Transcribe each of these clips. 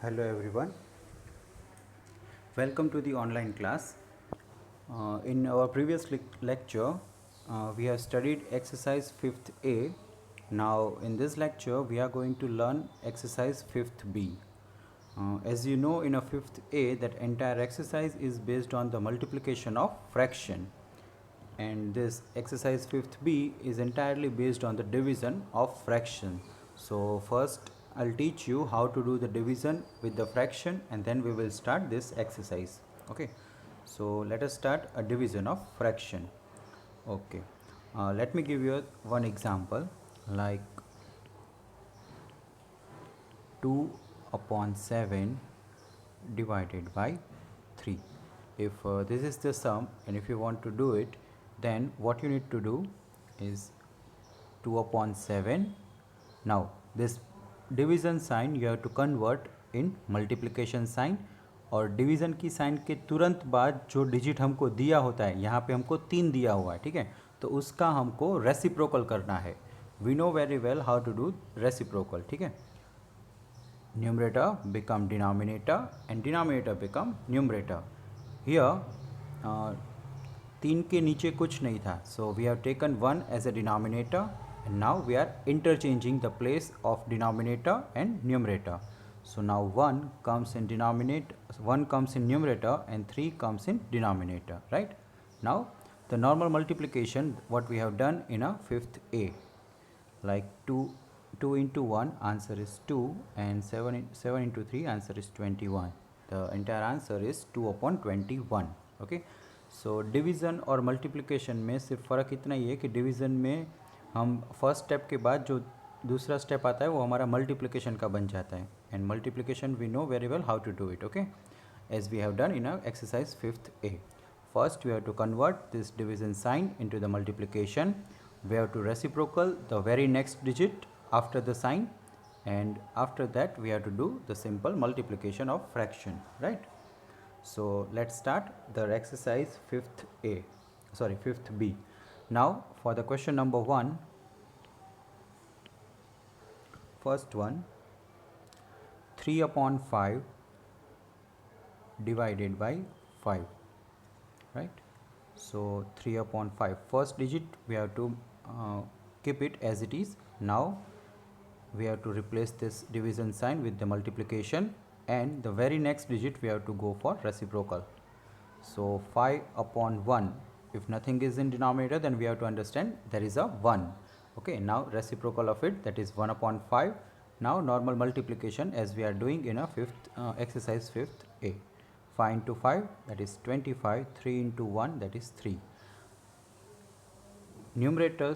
Hello everyone, welcome to the online class. In our previous lecture, we have studied exercise 5th A. Now in this lecture, we are going to learn exercise 5th B. As you know, in a 5th A, that entire exercise is based on the multiplication of fraction. And this exercise 5th B is entirely based on the division of fraction. So first I'll teach you how to do the division with the fraction, and then we will start this exercise. Okay, so let us start a division of fraction. Okay, let me give you one example, like 2 upon 7 divided by 3. If this is the sum, and if you want to do it, then what you need to do is 2 upon 7. Now this division sign you have to convert in multiplication sign, और division की sign के तुरंत बाद जो digit हमको दिया होता है, यहाँ पे हमको 3 दिया हुआ है, ठीक है, तो उसका हमको रेसिप्रोकल करना है. We know very well how to do reciprocal. ठीक है, numerator become denominator and denominator become numerator. Here 3 के नीचे कुछ नहीं था, so we have taken 1 as a denominator and now we are interchanging the place of denominator and numerator. So now 1 comes in denominator, 1 comes in numerator and 3 comes in denominator, right? Now the normal multiplication what we have done in a 5th A, like 2 into 1 answer is 2 and 7 into 3 answer is 21. The entire answer is 2 upon 21. Okay, so division और multiplication में सिर्फ फ़र्क इतना ही है कि division में हम first step के बाद जो दूसरा स्टेप आता है वो हमारा मल्टीप्लिकेशन का बन जाता है, and multiplication we know very well how to do it. Okay, as we have done in our exercise 5th A. First we have to convert this division sign into the multiplication. We have to reciprocal the very next digit after the sign, and after that we have to do the simple multiplication of fraction, right? So let's start the exercise 5th A, sorry 5th B. Now for the question number 1, first one, 3 upon 5 divided by 5, right? So 3 upon 5, first digit we have to keep it as it is. Now we have to replace this division sign with the multiplication, and the very next digit we have to go for reciprocal. So 5 upon 1, if nothing is in denominator then we have to understand there is a 1. Okay, now reciprocal of it, that is 1 upon 5. Now normal multiplication as we are doing in a exercise 5th A. 5 into 5 that is 25, 3 into 1 that is 3. Numerator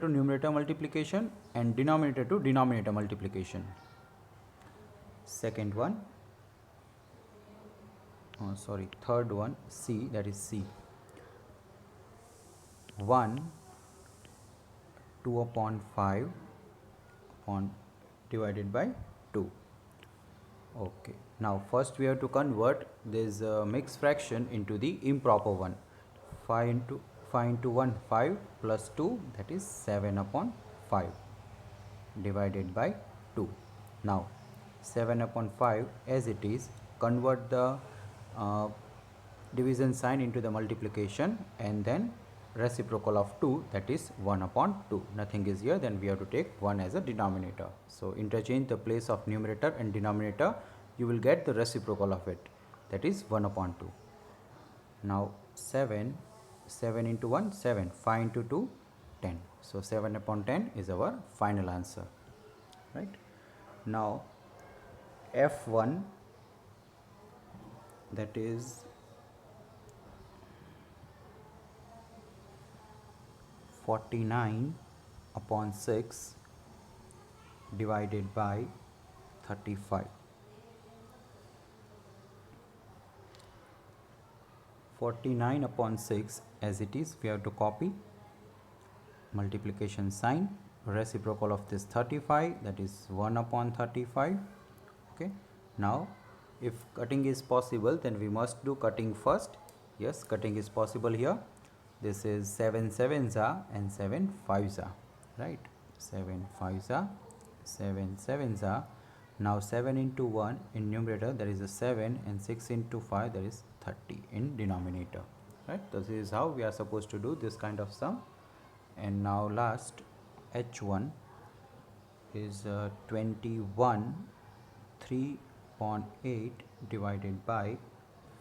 to numerator multiplication and denominator to denominator multiplication. Second one, third one, C, that is C. 1 2 upon 5 upon divided by 2. Okay, now first we have to convert this mixed fraction into the improper one. 5 into 1 5 plus 2 that is 7 upon 5 divided by 2. Now 7 upon 5 as it is, convert the division sign into the multiplication and then reciprocal of 2, that is 1 upon 2. Nothing is here, then we have to take 1 as a denominator. So interchange the place of numerator and denominator, you will get the reciprocal of it, that is 1 upon 2. Now 7 into 1 7, 5 into 2 10. So 7 upon 10 is our final answer, right? Now F1, that is 49 upon 6 divided by 35. 49 upon 6 as it is, we have to copy multiplication sign, reciprocal of this 35, that is 1 upon 35. Okay, now if cutting is possible then we must do cutting first. Yes, cutting is possible here. This is 7 sevens are and 7 fives are, right? 7 fives are, 7 sevens are. Now 7 into 1 in numerator, there is a 7, and 6 into 5, there is 30 in denominator, right? This is how we are supposed to do this kind of sum. And now last, h1 is 21 3.8 divided by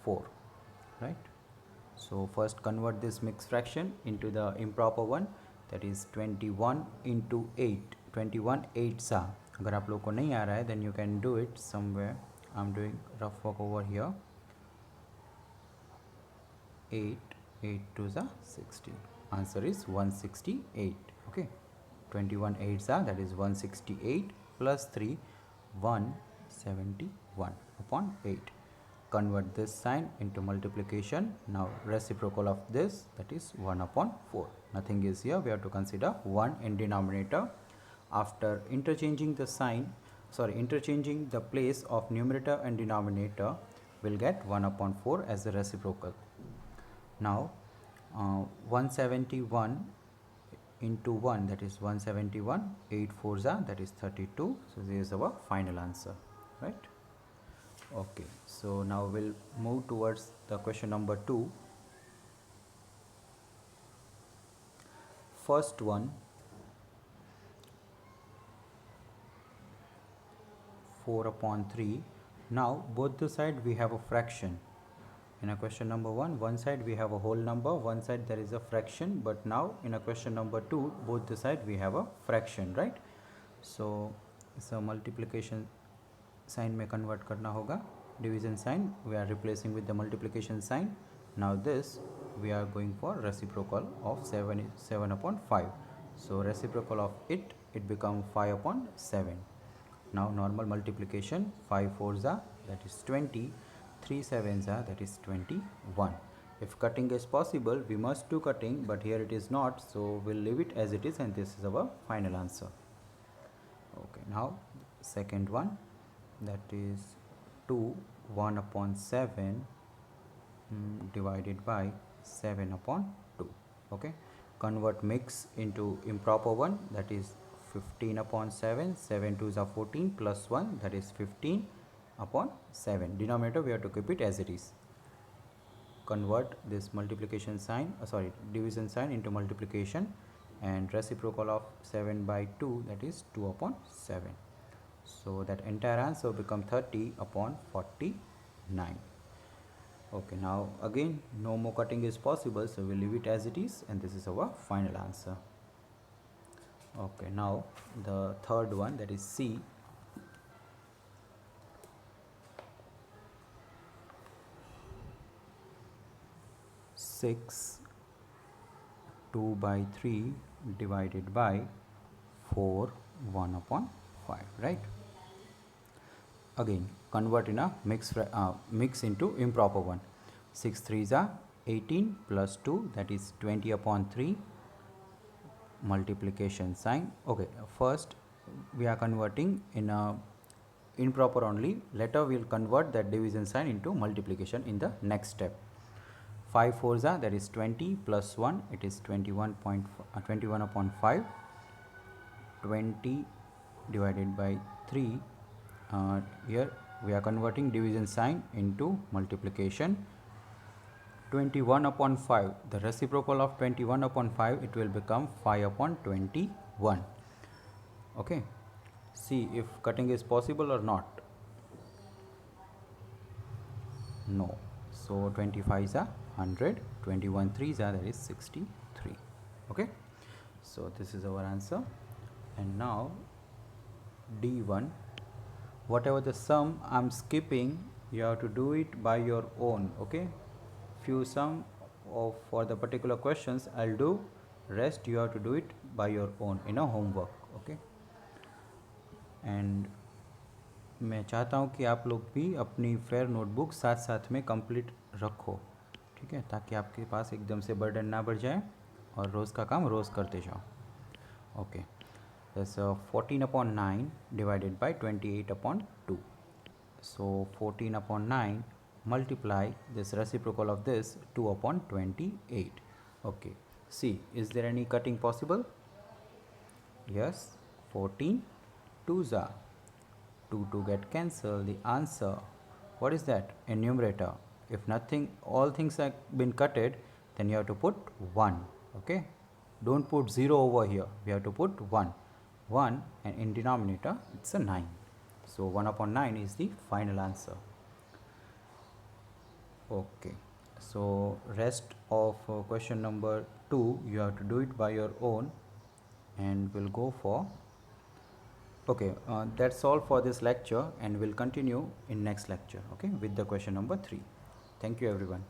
4, right? So first convert this mixed fraction into the improper one, that is 21 into 8. 21 8s are, अगर आप लोग को नहीं आ रहा है then you can do it somewhere. I'm doing rough work over here. 8 8 2s are 16. Answer is 168. Okay, 21 8s are, that is 168 plus 3 171 upon 8. Convert this sign into multiplication. Now reciprocal of this, that is 1 upon 4. Nothing is here, we have to consider 1 in denominator. After interchanging the sign, interchanging the place of numerator and denominator, we'll get 1 upon 4 as the reciprocal. Now 171 into 1, that is 171, 8 4s are, that is 32. So this is our final answer, right? Okay, so now we'll move towards the question number 2. First one, 4 upon 3. Now both the side we have a fraction. In a question number 1, one side we have a whole number, one side there is a fraction, but now in a question number 2, both the side we have a fraction, right? So it's a multiplication sign में convert करना होगा. Division sign we are replacing with the multiplication sign. Now this we are going for reciprocal of 7 upon 5. So reciprocal of it becomes 5 upon 7. Now normal multiplication, 5 4s are, that is 20, 3 7s are, that is 21. If cutting is possible, we must do cutting, but here it is not, so we'll leave it as it is, and this is our final answer. Okay, now second one, that is 2 1 upon 7 divided by 7 upon 2. Okay, convert mix into improper one, that is 15 upon 7, 7 2s are 14 plus 1, that is 15 upon 7. Denominator we have to keep it as it is. Convert this multiplication sign, division sign into multiplication, and reciprocal of 7 by 2, that is 2 upon 7. So that entire answer become 30 upon 49. Okay, now again no more cutting is possible, so we'll leave it as it is, and this is our final answer. Okay, now the third one, that is C. Six 2 by 3 divided by 4 1 upon 5, right? Again convert in a mix into improper one. 6 3s are 18 plus 2, that is 20 upon 3. Multiplication sign. Okay, first we are converting in a improper only. Later we will convert that division sign into multiplication in the next step. 5 4s are, that is 20 plus 1, it is 21 upon 5. 20 divided by 3. Here we are converting division sign into multiplication. 21 upon 5, the reciprocal of 21 upon 5, it will become 5 upon 21. Okay, see if cutting is possible or not. No, so 25s are 100, 21 3s are, that is 63. Okay, so this is our answer. And now D1, whatever the sum I'm skipping, you have to do it by your own. Okay, few sum of for the particular questions I'll do, rest you have to do it by your own in a homework. Okay, and मैं चाहता हूँ कि आप लोग भी अपनी fair notebook साथ साथ में कंप्लीट रखो, ठीक है, ताकि आपके पास एकदम से बर्डन ना बढ़ जाए और रोज़ का काम रोज़ करते जाओ. Okay, that's 14 upon 9 divided by 28 upon 2. So 14 upon 9 multiply this reciprocal of this 2 upon 28. Okay, see, is there any cutting possible? Yes, 14 2s are 2 to get cancelled. The answer, what is that? In numerator, if nothing, all things have been cutted, then you have to put 1. Okay, don't put 0 over here, we have to put 1, and in denominator it's a 9. So 1 upon 9 is the final answer. Okay, so rest of question number 2 you have to do it by your own, and we'll go for, okay, that's all for this lecture, and we'll continue in next lecture, okay, with the question number 3. Thank you everyone.